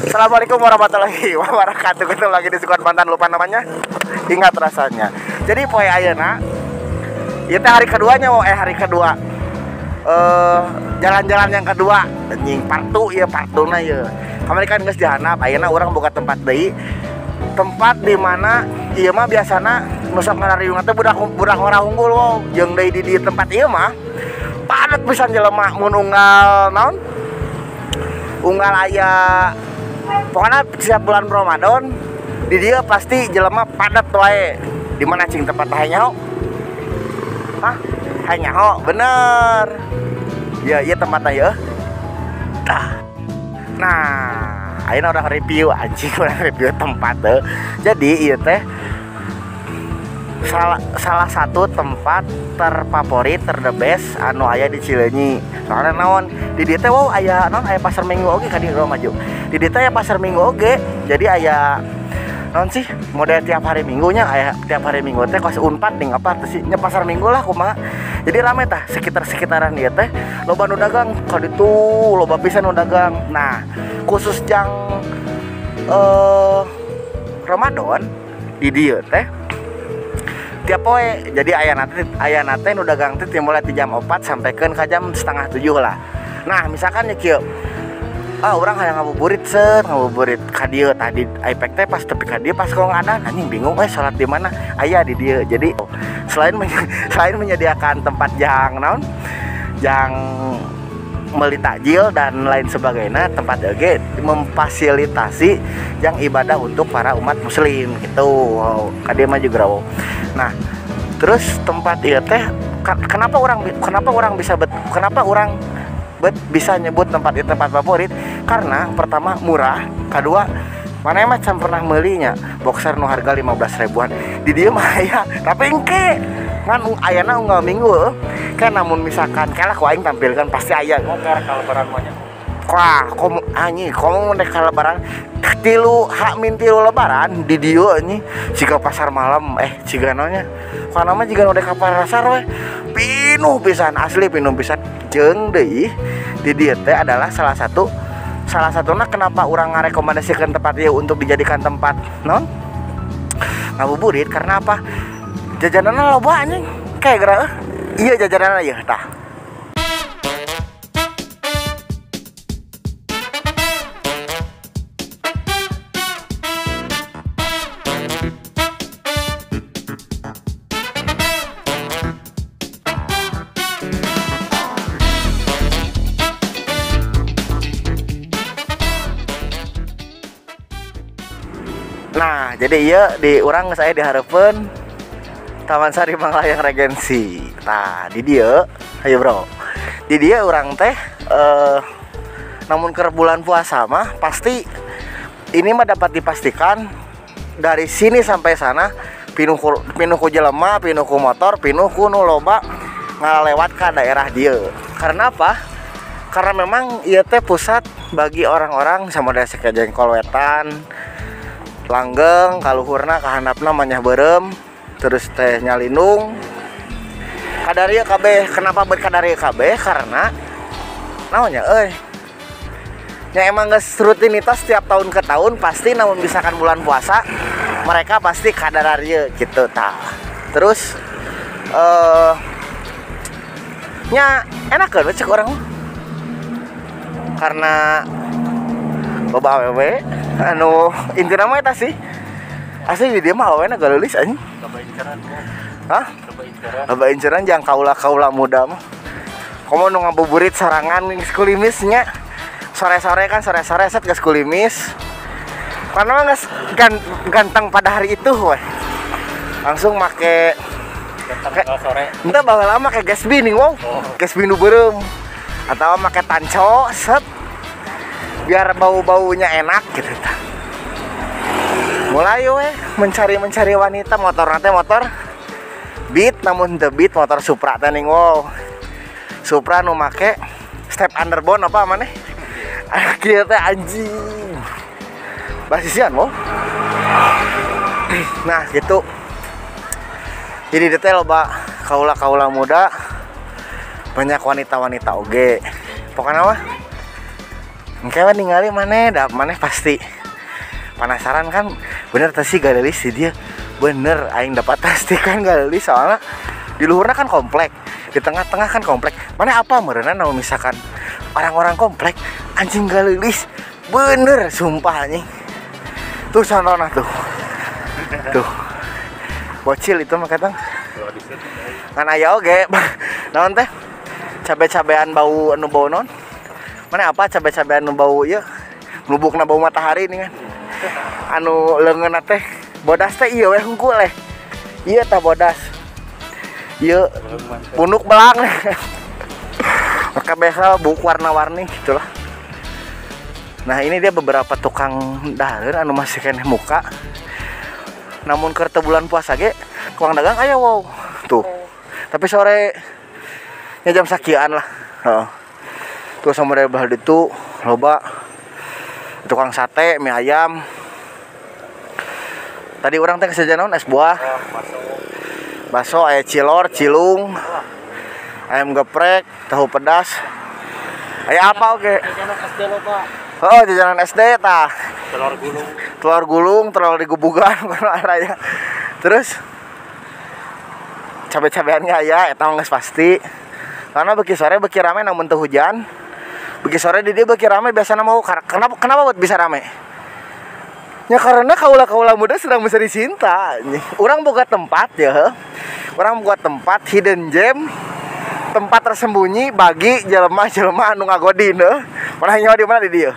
Assalamualaikum warahmatullahi wabarakatuh. Ketemu lagi di Squad Mantan, lupa namanya, ingat rasanya. Jadi poe ayeuna ieu teh hari keduanya, hari kedua jalan-jalan yang kedua anjing partu ieu partuna ieu. Kamari kan geus dihanap, ayeuna urang boga tempat deui. Tempat di mana ieu mah biasana nu sok ngarariung teh budak ora unggul wow. Jeung deui di tempat ieu mah padat pisan jelema mun unggal naon? Unggal aya pokoknya setiap bulan Ramadan di dia pasti jelema padat wae. Di mana cing tempat hayanyaho? Hah? Hayanyaho, bener. Ya, iya tempatnya ya. Nah, ayeuna udah review anjing, udah review tempat tuh. Jadi ieu teh salah satu tempat terfavorit, the best anu aya di Cileunyi. Soalnya naon di dieu teh wow aya naon aya pasar Minggu oge ka dieu maju. Di dieu teh aya pasar Minggu oge. Jadi aya naon sih model tiap hari Minggunya aya tiap hari Minggu teh kos Unpad ning apa teh sih nya pasar Minggu lah kumaha. Jadi rame tah sekitar-sekitaran dieu teh loba nu dagang ka ditu loba pisan nu dagang. Nah, khusus jang Ramadan di dieu teh tiap poe jadi aya nate nu dagang teh mulai ti jam 4 sampaikeun ka jam 6:30 lah. Nah misalkan nya kieu urang hayang ngabuburit ka dieu tadi iPad teh pas tepi ka dieu pas kong ada anjing bingung salat di mana aya di dieu. Jadi selain menyediakan tempat jang naon jang meuli takjil dan lain sebagainya, tempat oge memfasilitasi yang ibadah untuk para umat muslim gitu. Wow, ka dieu mah juga wow. Nah, terus tempat ieu teh kenapa orang bisa nyebut tempat itu tempat favorit? Karena pertama murah, kedua mana macam pernah meuli nya boxer nu harga 15 ribuan. Di dieu mah aya, tapi engke ngan ayana unggal minggu kan namun misalkan kalah ku aing tampilkan pasti aya ngoker kalebaran mah nya. Wah, komo nek kalebaran H-3 lebaran di dieu anjing siga pasar malam siga naonnya. Kana mah jiga nu dek ka pasar we. Pinuh pisan asli pinuh pisan jeung deui di dieu teh adalah salah satuna kenapa orang ngarekomendasikan tempat ieu untuk dijadikan tempat non ngabuburit karena apa? Jajananna loba anjing. Kayak gara iya jajananna ieu tah. Nah, jadi iya di urang saya dihareupeun Taman Sari Manglayang Regensi. Nah, di dia, ayo bro. Di dia urang teh namun ke bulan puasa mah pasti ini mah dapat dipastikan dari sini sampai sana pinuh ku jelema, pinuh ku motor, pinuh ku nu loba ngalewat ke daerah dia. Karena apa? Karena memang ieu teh pusat bagi orang-orang sama daya Jengkol Wetan, langgeng kaluhurna kahandapna manyah beureum terus teh nyalindung kadarieu kabeh. Kenapa berkadarieu kabeh? Karena naonnya nya emang geus rutinitas tiap tahun ke tahun pasti namun misalkan bulan puasa mereka pasti kadarieu gitu tah. Terus nya enakeun cek urang mah karena loba awewe anu intina mah eta sih asli di dia mah awena galeulis anjing loba inceran. Hah? Loba inceran jang kaula muda mah komo nu ngabuburit sarangan geus kulimisnya sore-sore set geus kulimis karena mah geus ganteng pada hari itu weh langsung make ganteng sore entah baheula make Gatsby nih wow Gatsby nu beureum atau make tanco set biar bau-baunya enak gitu. Mulai we mencari wanita motor Beat namun the Beat motor Supra teh ning wow. Supra nu make step underbone apa maneh? Kieu teh anjing. Basisian wow. Nah, gitu. Jadi detail loba kaula muda banyak wanita-wanita oge. Pokoknya mah Engke ningali maneh da maneh pasti penasaran kan bener teh si galelis si dia. Bener aing dapat pastikan galelis soalnya di luhurna kan komplek, di tengah-tengah kan komplek. Mana apa meureunan namun misalkan orang-orang komplek anjing galelis. Bener sumpah anjing. Tuh sonona tuh. Tuh. Bocil itu mah katang. Kan aya oge. Naon teh? Cabe-cabean bau anu bau non? Mana apa cabe-cabean anu bau ieu? Nubukna bau matahari nih kan. Anu leungeunna teh bodas teh ieu we hungkul leh. Ieu tah bodas. Ieu punuk belang. Maka biasa buk warna-warni gitulah. Nah, ini dia beberapa tukang dahareun anu masih keneh muka. Namun keur teu bulan puasa ge tukang dagang aya wow. Tuh. Tapi sore ya jam sakian lah. Heeh. Tuh sama dari belah ditu loba tukang sate, mie ayam. Tadi orang teh kesajian naon es buah. Baso, aya cilor, cilung. Ayam geprek, tahu pedas. Aya apa oke? Oh, jajanan SD tah. Telur gulung, telur digubugan raya. Terus cabe-cabeannya aya eta geus pasti. Karena beuki sore beuki rame namun teu hujan. Beuki sore di dieu beuki rame biasana mau kenapa buat bisa rame? Ya karena kaula-kaula muda sedang mencari cinta. Urang boga tempat ya. Urang boga tempat hidden gem. Tempat tersembunyi bagi jelema-jelema anu ngagodin heuh. Pernah nyawa di mana di dieu?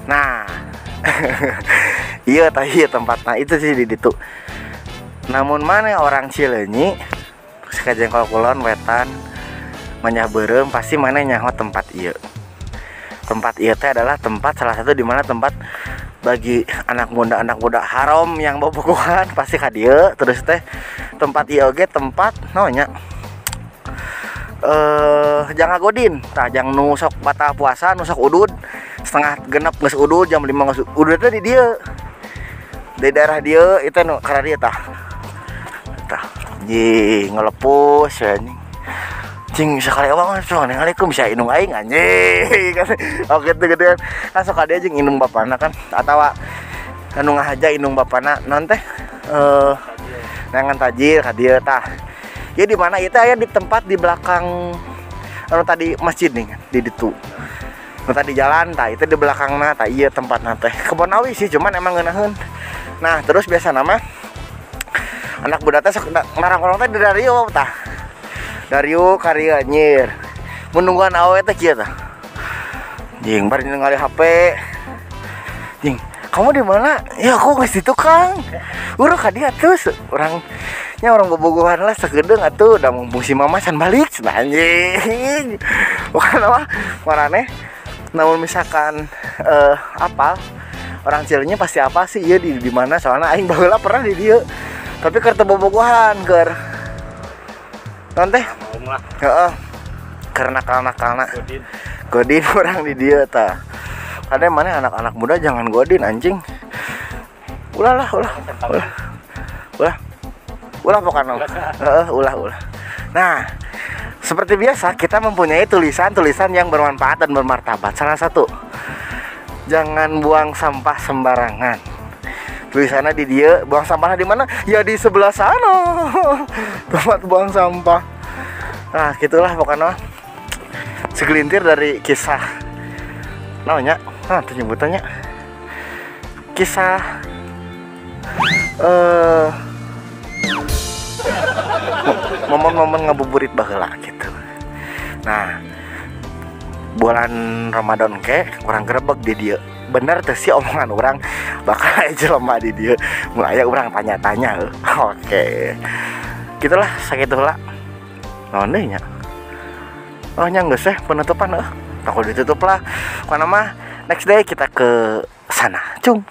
Nah, iya tadi tempatnya itu sih di situ. Namun mana orang Cileunyi, sekajeng kulon wetan, manyah beureum pasti mana nyaho tempat ieu. Tempat ieu teh adalah tempat salah satu di mana tempat bagi anak muda haram yang bobogohan pasti ka dieu. Terus teh tempat ieu oge tempat naonnya? Jang ngagodin, tah jang nu sok batal puasa, nu sok udud setengah genep geus udud jam 5 geus udud teh di dieu. Di daerah dieu itu nu karena dieu tah. Tah, anjing ngelepus anjing. Cing sakali awak mah sok ninggalikeun bisa inung aing anjing. Oke teh gedean. Kan sok dia jeung inung bapana kan atawa anu ngahaja inung bapana naon teh nangan tajir ka dieu tah. Ya di mana itu aya di tempat di belakang anu tadi masjid nih kan di ditu. Nu tadi jalan tah itu di belakangna tah ieu tempatna teh. Kebon awi sih cuman emang ngeunaheun. Nah, terus biasa nama anak budak teh sok narang-narang teh dari Rio tah. Dari Rio karya nyir. Menungguan awe teh kieu tah. Jing bari ningali HP. Jing, kamu di mana? Ya aku geus di tukang. Urang ka dieu terus orangnya orang bobogohan lah sagedeung atuh da mumpung si mama can balik anjing. Bukan apa? Marane namun misalkan apal orang Cileunyi pasti apa sih ieu di mana soalnya aing baheula pernah di dieu. Tapi keur teu bobogohan keur naon teh? Heeh. Karena nakal-nakalna. Godin orang di dieu tah. Ada mana anak-anak muda jangan godin anjing. Ulah pokoknya. Ulah. Nah, seperti biasa kita mempunyai tulisan-tulisan yang bermanfaat dan bermartabat. Salah satu, jangan buang sampah sembarangan. Tulisannya di dia, buang sampahnya di mana? Ya di sebelah sana. Tempat buang sampah. Nah, gitulah pokoknya. Segelintir dari kisah namanya, penyebutannya kisah momen-momen ngabuburit baheula gitu. Nah, bulan Ramadan ke urang grebeg di dieu. Bener teh sih omongan orang bakal jelema di dieu. Mulai urang tanya-tanya. Oke. Gitulah sakitu heula. Naon deui nya? Oh nya geus penutupan takut ditutup lah. Karena mah next day kita ke sana. Cung.